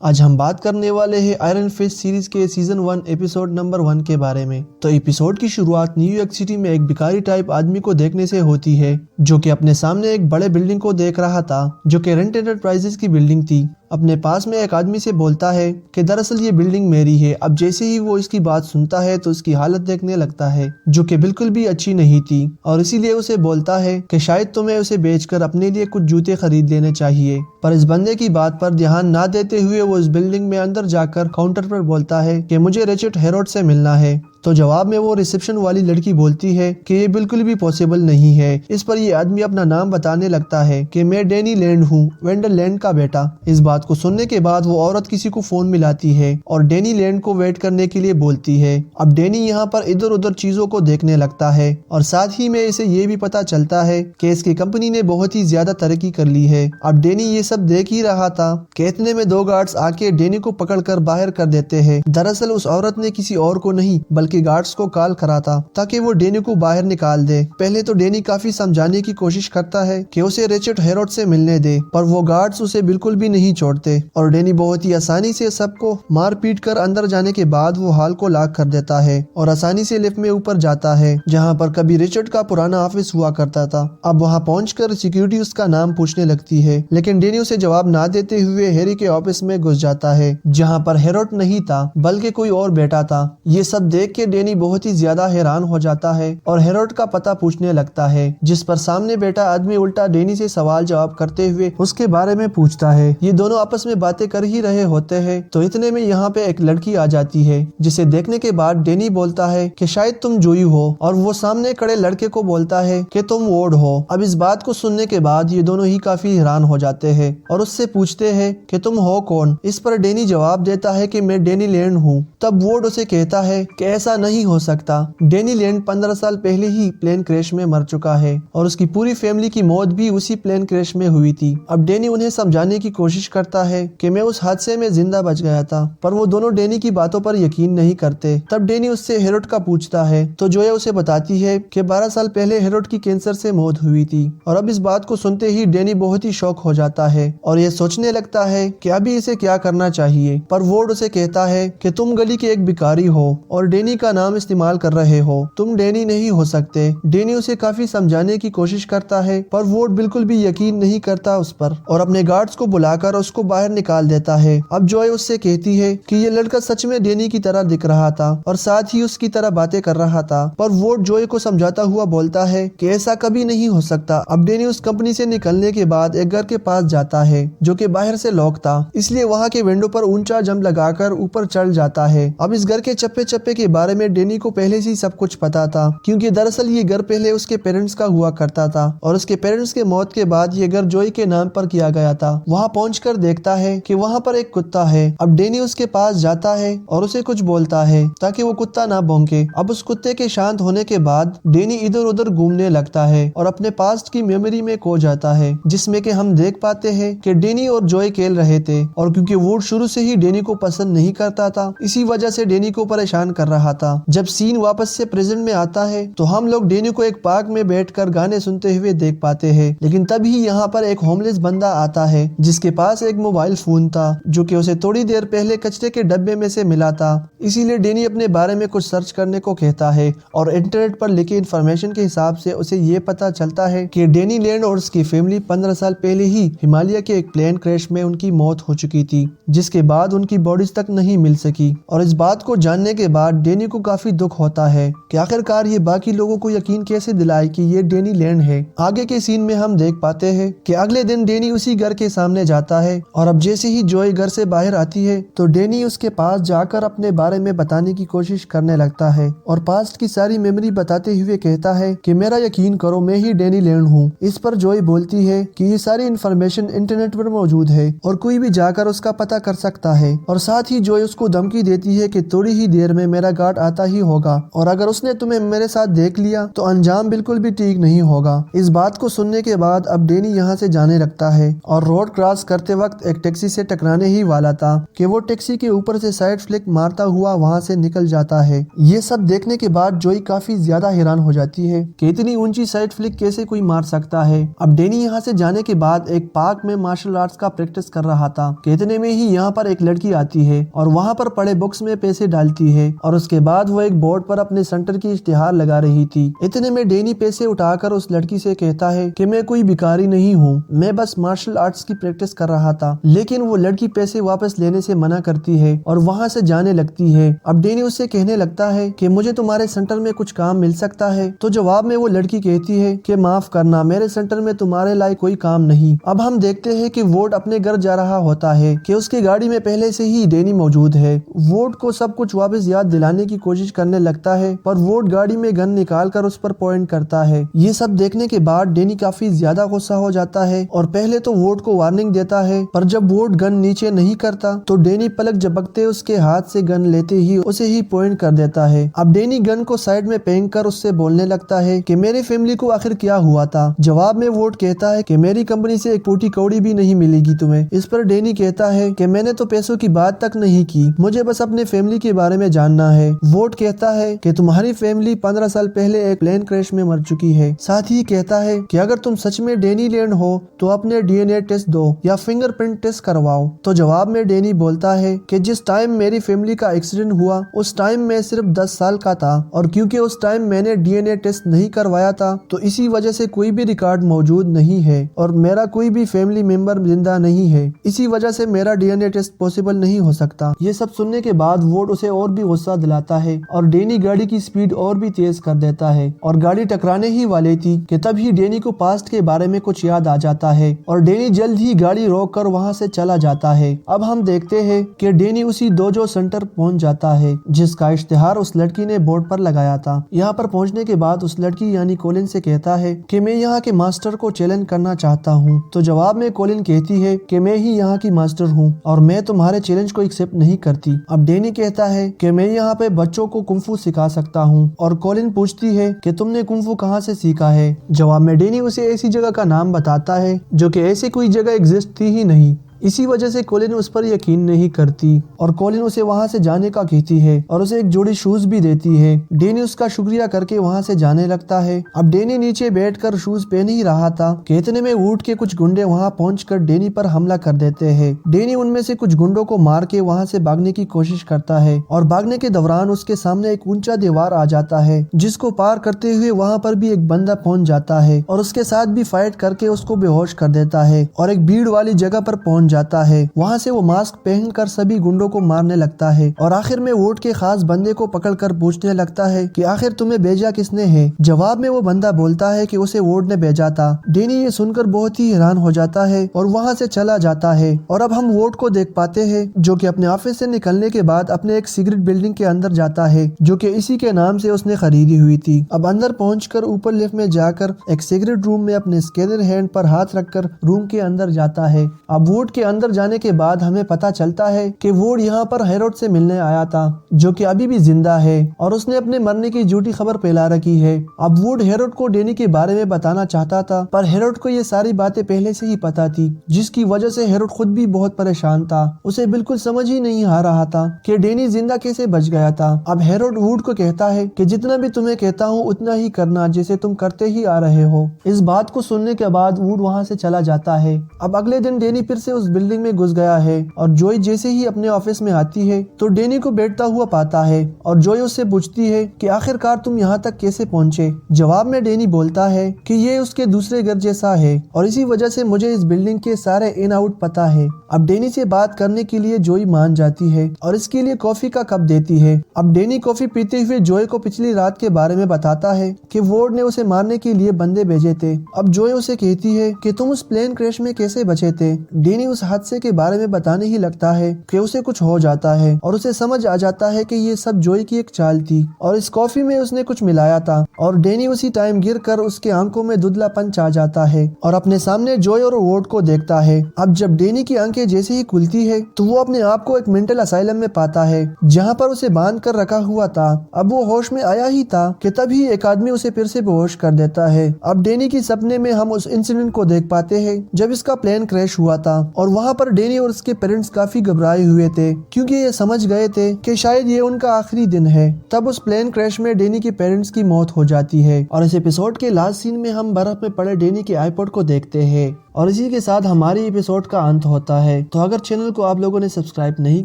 آج ہم بات کرنے والے ہیں آئرن فسٹ سیریز کے سیزن 1 ایپیسوڈ نمبر 1 کے بارے میں۔ تو ایپیسوڈ کی شروعات نیو یارک سٹی میں ایک بھکاری ٹائپ آدمی کو دیکھنے سے ہوتی ہے جو کہ اپنے سامنے ایک بڑے بلڈنگ کو دیکھ رہا تھا جو کہ رینٹ انٹرپرائزز کی بلڈنگ تھی۔ اپنے پاس میں ایک آدمی سے بولتا ہے کہ دراصل یہ بلڈنگ میری ہے۔ اب جیسے ہی وہ اس کی بات سنتا ہے تو اس کی حالت دیکھنے لگتا ہے جو کہ بالکل بھی اچھی نہیں تھی، اور اسی لیے اسے بولتا ہے کہ شاید تمہیں اسے بیچ کر اپنے لیے کچھ جوتے خرید لینے چاہیے۔ پر اس بندے کی بات پر دھیان نہ دیتے ہوئے وہ اس بلڈنگ میں اندر جا کر کاؤنٹر پر بولتا ہے کہ مجھے ریچرڈ ہیروڈ سے ملنا ہے۔ تو جواب میں وہ ریسیپشن والی لڑکی بولتی ہے کہ یہ بالکل بھی پاسبل نہیں ہے۔ اس پر یہ آدمی اپنا نام بتانے لگتا ہے کہ میں ڈینی لینڈ ہوں، وینڈل لینڈ کا بیٹا۔ اس بات کو سننے کے بعد وہ عورت کسی کو فون ملاتی ہے اور ڈینی لینڈ کو ویٹ کرنے کے لیے بولتی ہے۔ اب ڈینی یہاں پر ادھر ادھر چیزوں کو دیکھنے لگتا ہے اور ساتھ ہی میں اسے یہ بھی پتا چلتا ہے کہ اس کی کمپنی نے بہت ہی زیادہ ترقی کر لی ہے۔ اب ڈینی یہ سب دیکھ ہی رہا تھا کہ اتنے میں دو گارڈز آ کے ڈینی کو پکڑ کر باہر کر دیتے ہیں۔ دراصل اس عورت نے کسی اور کو نہیں بلکہ گارڈز کو کال کرا تھا تاکہ وہ ڈینی کو باہر نکال دے۔ پہلے تو ڈینی کافی سمجھانے کی کوشش کرتا ہے کہ اسے ریچرڈ ہیروڈ سے ملنے دے، پر وہ گارڈز اسے بالکل بھی نہیں چھوڑتے اور ڈینی بہت ہی آسانی سے سب کو مار پیٹ کر اندر جانے کے بعد وہ ہال کو لاک کر دیتا ہے اور آسانی سے لفٹ میں اوپر جاتا ہے جہاں پر کبھی ریچرڈ کا پرانا آفس ہوا کرتا تھا۔ اب وہاں پہنچ کر سیکیورٹی اس کا نام پوچھنے لگتی ہے، لیکن ڈینی اسے جواب نہ دیتے ہوئے ہیری کے آفس میں گھس جاتا ہے جہاں پر ہیروڈ نہیں تھا بلکہ کوئی اور بیٹا تھا۔ یہ سب دیکھ کے ڈینی بہت ہی زیادہ حیران ہو جاتا ہے اور ہیروڈ کا پتہ پوچھنے لگتا ہے، جس پر سامنے بیٹا آدمی الٹا ڈینی سے سوال جواب کرتے ہوئے اس کے بارے میں پوچھتا ہے۔ یہ دونوں آپس میں باتیں کر ہی رہے ہوتے ہیں تو اتنے میں یہاں پہ ایک لڑکی آ جاتی ہے جسے دیکھنے کے بعد ڈینی بولتا ہے کہ شاید تم جوئی ہو، اور وہ سامنے کھڑے لڑکے کو بولتا ہے کہ تم وارڈ ہو۔ اب اس بات کو سننے کے بعد یہ دونوں ہی کافی حیران ہو جاتے ہیں اور اس سے پوچھتے ہیں کہ تم ہو کون؟ اس پر ڈینی جواب دیتا ہے کہ میں ڈینی لینڈ ہوں۔ تب وارڈ اسے کہتا ہے کہ ایسا نہیں ہو سکتا، ڈینی لینڈ 15 سال پہلے ہی پلین کریش میں مر چکا ہے اور اس کی پوری فیملی کی موت بھی اسی پلین کریش میں ہوئی تھی۔ اب ڈینی انہیں سمجھانے کی کوشش کرتا ہے کہ میں اس حادثے میں زندہ بچ گیا تھا، پر وہ دونوں ڈینی کی باتوں پر یقین نہیں کرتے۔ تب ڈینی اس سے ہیروڈ کا پوچھتا ہے تو جویا اسے بتاتی ہے کہ 12 سال پہلے ہیروڈ کی کینسر سے موت ہوئی تھی، اور اب اس بات کو سنتے ہی ڈینی بہت ہی شوق ہو جاتا ہے اور یہ سوچنے لگتا ہے کہ ابھی اسے کیا کرنا چاہیے۔ پر وارڈ اسے کہتا ہے کہ تم گلی کے ایک بھکاری ہو اور ڈینی کا نام استعمال کر رہے ہو، تم ڈینی نہیں ہو سکتے۔ ڈینی اسے کافی سمجھانے کی کوشش کرتا ہے پر وارڈ بالکل بھی یقین نہیں کرتا اس پر اور اپنے گارڈز کو بلا کر اس کو باہر نکال دیتا ہے۔ اب جوئے اس سے کہتی ہے کہ یہ لڑکا سچ میں ڈینی کی طرح دکھ رہا تھا اور ساتھ ہی اس کی طرح باتیں کر رہا تھا، پر وارڈ جوئے کو سمجھاتا ہوا بولتا ہے کہ ایسا کبھی نہیں ہو سکتا۔ اب ڈینی اس کمپنی سے نکلنے کے بعد ایک گھر کے پاس جاتا ہے جو کہ باہر سے لاک تھا، اس لیے وہاں کے ونڈو پر اونچا جمپ لگا کر اوپر چڑھ جاتا ہے۔ اب اس گھر کے چپے چپے کے بارے میں ڈینی کو پہلے سے سب کچھ پتا تھا، کیونکہ دراصل یہ گھر پہلے اس کے پیرنٹس کا ہوا کرتا تھا اور اس کے پیرنٹس کے موت کے بعد یہ گھر جوئی کے نام پر کیا گیا تھا۔ وہاں پہنچ کر دیکھتا ہے کہ وہاں پر ایک کتا ہے۔ اب ڈینی اس کے پاس جاتا ہے اور اسے کچھ بولتا ہے تاکہ وہ کتا نہ بھونکے۔ اب اس کتے کے شانت ہونے کے بعد ڈینی ادھر ادھر گھومنے لگتا ہے اور اپنے پاسٹ کی میموری میں کھو جاتا ہے، جس میں کہ ہم دیکھ پاتے ہیں کہ ڈینی اور جوئی کھیل رہے تھے، اور کیونکہ ووڈ شروع سے ہی ڈینی کو پسند نہیں کرتا تھا اسی وجہ سے ڈینی کو پریشان کر رہا تھا۔ جب سین واپس سے پریزنٹ میں آتا ہے تو ہم لوگ ڈینی کو ایک پارک میں بیٹھ کر گانے سنتے ہوئے دیکھ پاتے ہیں، لیکن تبھی یہاں پر ایک ہوم لیس بندہ آتا ہے جس کے پاس ایک موبائل فون تھا جو کہ اسے تھوڑی دیر پہلے کچرے کے ڈبے میں سے ملا تھا۔ اسی لیے ڈینی اپنے بارے میں کچھ سرچ کرنے کو کہتا ہے اور انٹرنیٹ پر لکھی انفارمیشن کے حساب سے اسے یہ پتا چلتا ہے کہ ڈینی لینڈ اور اس کی فیملی 15 سال پہلے ہی ہمالیہ کے ایک پلین کریش میں ان کی موت ہو چکی تھی، جس کے بعد ان کی باڈیز تک نہیں مل سکی۔ اور اس بات کو جاننے کے بعد ڈینی کو کافی دکھ ہوتا ہے کہ آخرکار یہ باقی لوگوں کو یقین کیسے دلائے کہ یہ ڈینی لینڈ ہے۔ آگے کے سین میں ہم دیکھ پاتے ہیں کہ اگلے دن ڈینی اسی گھر کے سامنے جاتا ہے اور اب جیسے ہی جوئی گھر سے باہر آتی ہے تو ڈینی اس کے پاس جا کر اپنے بارے میں بتانے کی کوشش کرنے لگتا ہے اور پاسٹ کی ساری میموری بتاتے ہوئے کہتا ہے کہ میرا یقین کرو میں ہی ڈینی لینڈ ہوں۔ اس پر جوئی بولتی ہے کہ یہ ساری انفارمیشن انٹرنیٹ پر موجود ہے اور کوئی بھی جا کر اس کا پتہ کر سکتا ہے، اور ساتھ ہی جوئی اس کو دھمکی دیتی ہے کہ تھوڑی ہی دیر میں میرا گارڈ रिजल्ट आता ही होगा और अगर उसने तुम्हें मेरे साथ देख लिया तो अंजाम बिल्कुल भी ठीक नहीं होगा। इस बात को सुनने के बाद अब डैनी यहाँ से जाने लगता है और रोड क्रॉस करते वक्त एक टैक्सी से टकराने ही वाला था कि वो टैक्सी के ऊपर से साइड फ्लिक मारता हुआ वहाँ से निकल जाता है। ये सब देखने के बाद जोई काफी ज्यादा हैरान हो जाती है कि इतनी ऊंची साइड फ्लिक कैसे कोई मार सकता है। अब डैनी यहाँ से जाने के बाद एक पार्क में मार्शल आर्ट्स का प्रैक्टिस कर रहा था कि इतने में ही यहाँ पर एक लड़की आती है और वहाँ पर पड़े बॉक्स में पैसे डालती है और उसके बाद वो एक बोर्ड पर अपने सेंटर की इश्तिहार लगा रही थी। इतने में डैनी पैसे उठाकर उस लड़की से कहता है कि मैं कोई भिखारी नहीं हूँ, मैं बस मार्शल आर्ट्स की प्रैक्टिस कर रहा था। लेकिन वो लड़की पैसे वापस लेने से मना करती है और वहाँ से जाने लगती है। अब डैनी उससे कहने लगता है कि मुझे तुम्हारे सेंटर में कुछ काम मिल सकता है, तो जवाब में वो लड़की कहती है कि माफ करना, मेरे सेंटर में तुम्हारे लायक कोई काम नहीं। अब हम देखते हैं कि वोड अपने घर जा रहा होता है कि उसकी गाड़ी में पहले से ही डैनी मौजूद है। वोड को सब कुछ वापस याद दिलाने की कोशिश करने लगता है पर वोड गाड़ी में गन निकाल कर उस पर पॉइंट करता है। ये सब देखने के बाद डैनी काफी ज्यादा गुस्सा हो जाता है और पहले तो वोड को वार्निंग देता है, पर जब वोड गन नीचे नहीं करता तो डैनी पलक झपकते उसके हाथ से गन लेते ही उसे ही पॉइंट कर देता है। अब डैनी गन को साइड में फेंक कर उससे बोलने लगता है कि मेरी फैमिली को आखिर क्या हुआ था। जवाब में वोड कहता है कि मेरी कंपनी से एक पूटी कौड़ी भी नहीं मिलेगी तुम्हें। इस पर डैनी कहता है कि मैंने तो पैसों की बात तक नहीं की, मुझे बस अपने फैमिली के बारे में जानना है। वोड कहता है कि तुम्हारी फैमिली 15 साल पहले एक प्लेन क्रैश में मर चुकी है। साथ ही कहता है कि अगर तुम सच में डैनी लैंड हो तो अपने DNA टेस्ट दो या फिंगरप्रिंट टेस्ट करवाओ। तो जवाब में डैनी बोलता है कि जिस टाइम मेरी फैमिली का एक्सीडेंट हुआ उस टाइम मैं सिर्फ 10 साल का था और क्योंकि उस टाइम मैंने DNA टेस्ट नहीं करवाया था तो इसी वजह से कोई भी रिकॉर्ड मौजूद नहीं है और मेरा कोई भी फैमिली मेंबर जिंदा नहीं है, इसी वजह से मेरा DNA टेस्ट पॉसिबल नहीं हो सकता। ये सब सुनने के बाद वोड उसे और भी गुस्सा दिलाता है और डैनी गाड़ी की स्पीड और भी तेज कर देता है और गाड़ी टकराने ही वाली थी कि तभी डैनी को पास्ट के बारे में कुछ याद आ जाता है और डैनी जल्द ही गाड़ी रोक कर वहाँ से चला जाता है। अब हम देखते हैं कि डैनी उसी डोजो सेंटर पहुँच जाता है जिसका इश्तिहार उस लड़की ने बोर्ड पर लगाया था। यहाँ पर पहुँचने के बाद उस लड़की यानी कोलिन से कहता है कि मैं यहाँ के मास्टर को चैलेंज करना चाहता हूँ। तो जवाब में कोलिन कहती है कि मैं ही यहाँ की मास्टर हूँ और मैं तुम्हारे चैलेंज को एक्सेप्ट नहीं करती। अब डैनी कहता है कि मैं यहाँ पे बच्चों को कुंफू सिखा सकता हूँ और कोलिन पूछती है कि तुमने कुंफू कहाँ से सीखा है। जवाब में डैनी उसे ऐसी जगह का नाम बताता है जो कि ऐसी कोई जगह एग्जिस्ट थी ही नहीं। इसी वजह से कोलिन उस पर यकीन नहीं करती और कोलिन उसे वहाँ से जाने का कहती है और उसे एक जोड़ी शूज भी देती है। डैनी उसका शुक्रिया करके वहाँ से जाने लगता है। अब डैनी नीचे बैठकर शूज पहन ही रहा था कि इतने में वुड के कुछ गुंडे वहाँ पहुंचकर डैनी पर हमला कर देते हैं। डैनी उनमें से कुछ गुंडों को मार के वहाँ से भागने की कोशिश करता है और भागने के दौरान उसके सामने एक ऊंचा दीवार आ जाता है जिसको पार करते हुए वहाँ पर भी एक बंदा पहुंच जाता है और उसके साथ भी फाइट करके उसको बेहोश कर देता है और एक भीड़ वाली जगह पर पहुंच जाता है। वहाँ से वो मास्क पहनकर सभी गुंडों को मारने लगता है और आखिर में वोट के खास बंदे को पकड़कर पूछने लगता है कि आखिर तुम्हें भेजा किसने है। जवाब में वो बंदा बोलता है कि उसे वोट ने भेजा था। डैनी ये सुनकर बहुत ही हैरान हो जाता है और वहाँ से चला जाता है और अब हम वोट को देख पाते हैं जो कि अपने ऑफिस से निकलने के बाद अपने एक सिगरेट बिल्डिंग के अंदर जाता है जो कि इसी के नाम से उसने खरीदी हुई थी। अब अंदर पहुंचकर ऊपर लिफ्ट में जाकर एक सिगरेट रूम में अपने स्कैनर हैंड पर हाथ रखकर रूम के अंदर जाता है। अब वोट के अंदर जाने के बाद हमें पता चलता है कि वोड यहाँ पर हेरोड से मिलने आया था जो कि अभी भी जिंदा है और उसने अपने मरने की झूठी खबर फैला रखी है। अब वुड हेरोड को डैनी के बारे में बताना चाहता था पर हेरोड को ये सारी बातें पहले से ही पता थी जिसकी वजह से हेरोड खुद भी बहुत परेशान था। उसे बिल्कुल समझ ही नहीं आ रहा था कि डैनी जिंदा कैसे बच गया था। अब हेरोड वुड को कहता है कि जितना भी तुम्हें कहता हूँ उतना ही करना जैसे तुम करते ही आ रहे हो। इस बात को सुनने के बाद वुड वहाँ से चला जाता है। अब अगले दिन डैनी फिर से उस बिल्डिंग में घुस गया है और जोई जैसे ही अपने ऑफिस में आती है तो डैनी को बैठता हुआ पाता है और जोई उससे पूछती है कि आखिरकार तुम यहाँ तक कैसे पहुँचे। जवाब में डैनी बोलता है कि ये उसके दूसरे घर जैसा है और इसी वजह से मुझे इस बिल्डिंग के सारे इन आउट पता है। अब डैनी से बात करने के लिए जोई मान जाती है और इसके लिए कॉफी का कप देती है। अब डैनी कॉफी पीते हुए जोई को पिछली रात के बारे में बताता है कि वोड ने उसे मारने के लिए बंदे भेजे थे। अब जोई उसे कहती है कि तुम उस प्लेन क्रैश में कैसे बचे थे। डैनी उस हादसे के बारे में बताने ही लगता है कि उसे कुछ हो जाता है और उसे समझ आ जाता है कि ये सब जोई की एक चाल थी और इस कॉफी में उसने कुछ मिलाया था। और डैनी उसी टाइम गिरकर उसके आंखों में धुंधलापन आ जाता है और अपने सामने जोई और वोड को देखता है। अब जब डैनी की आंखें जैसे ही खुलती है तो वो अपने आप को एक मेंटल असाइलम में पाता है जहाँ पर उसे बांध कर रखा हुआ था। अब वो होश में आया ही था कि तभी एक आदमी उसे फिर से बेहोश कर देता है। अब डैनी की सपने में हम उस इंसिडेंट को देख पाते हैं जब इसका प्लेन क्रैश हुआ था और वहाँ पर डैनी और उसके पेरेंट्स काफी घबराए हुए थे क्योंकि ये समझ गए थे कि शायद ये उनका आखिरी दिन है। तब उस प्लेन क्रैश में डैनी के पेरेंट्स की मौत हो जाती है और इस एपिसोड के लास्ट सीन में हम बर्फ में पड़े डैनी के आईपॉड को देखते हैं और इसी के साथ हमारी एपिसोड का अंत होता है। तो अगर चैनल को आप लोगों ने सब्सक्राइब नहीं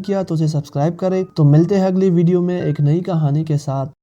किया तो उसे सब्सक्राइब करें। तो मिलते हैं अगली वीडियो में एक नई कहानी के साथ।